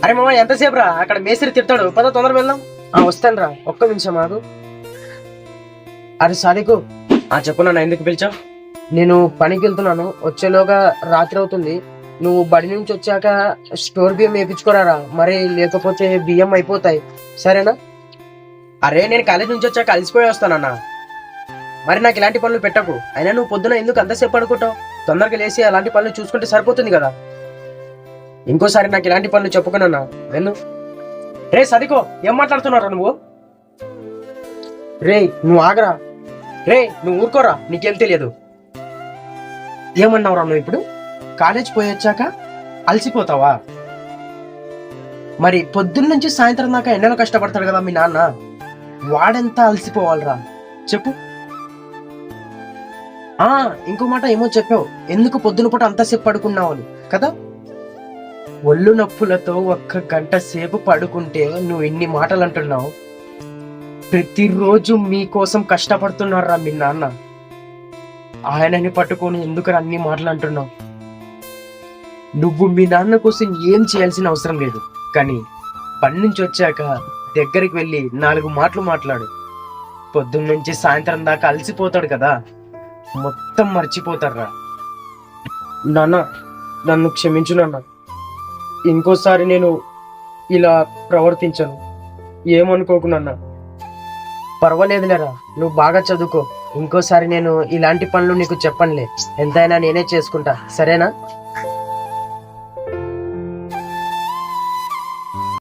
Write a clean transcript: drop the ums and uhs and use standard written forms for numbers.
అరే మామ ఎంతసేపు రా, అక్కడ మేస్త్రి తిడతాడు, పద తొందర వెళ్దాం. వస్తాను రా, ఒక్క నిమిషం ఆగు. అరే సాదికు, చెప్పు నాన్న, ఎందుకు పిలిచావు? నేను పనికి వెళ్తున్నాను, వచ్చేలోగా రాత్రి అవుతుంది. నువ్వు బడి నుంచి వచ్చాక స్టోర్ బియ్యం వేయించుకోరారా, మరి లేకపోతే బియ్యం అయిపోతాయి, సరేనా? అరే నేను కాలేజ్ నుంచి వచ్చాక అలసిపోయి వస్తానన్నా, మరి నాకు ఇలాంటి పనులు పెట్టకు. అయినా నువ్వు పొద్దున ఎందుకు అంతసేపు అనుకుంటావు? తొందరగా లేసి అలాంటి పనులు చూసుకుంటే సరిపోతుంది కదా. ఇంకోసారి నాకు ఇలాంటి పనులు చెప్పుకున్నా వెళ్ళు. రే సదికో, ఏం మాట్లాడుతున్నారా నువ్వు? రే నువ్వు ఆగరా, రే నువ్వు ఊరుకోరా, నీకేం తెలియదు. ఏమన్నావురా నువ్వు ఇప్పుడు? కాలేజ్ పోయి వచ్చాక అలసిపోతావా? మరి పొద్దున్న నుంచి సాయంత్రం దాకా ఎండలో కష్టపడతాడు కదా మీ నాన్న, వాడెంత అలసిపోవాలరా చెప్పు. ఇంకో మాట ఏమో చెప్పావు, ఎందుకు పొద్దున పూట అంతసేపు పడుకున్నావు అని కదా. ఒళ్ళు నొప్పులతో 1 గంట సేపు పడుకుంటే నువ్వు ఇన్ని మాటలు అంటున్నావు. ప్రతిరోజు మీకోసం కష్టపడుతున్నారా మీ నాన్న, ఆయనని పట్టుకొని ఎందుకు అన్ని మాటలు అంటున్నావు? నువ్వు మీ నాన్న కోసం ఏం చేయాల్సిన అవసరం లేదు, కానీ పని నుంచి వచ్చాక దగ్గరికి వెళ్ళి 4 మాటలు మాట్లాడు. పొద్దున్న నుంచి సాయంత్రం దాకా అలసిపోతాడు కదా, మొత్తం మర్చిపోతారా. నాన్న నన్ను క్షమించు నాన్న, ఇంకోసారి నేను ఇలా ప్రవర్తించను, ఏమనుకోకు నాన్న. పర్వాలేదులేరా, నువ్వు బాగా చదువుకో, ఇంకోసారి నేను ఇలాంటి పనులు నీకు చెప్పనులే, ఎంతైనా నేనే చేసుకుంటా, సరేనా?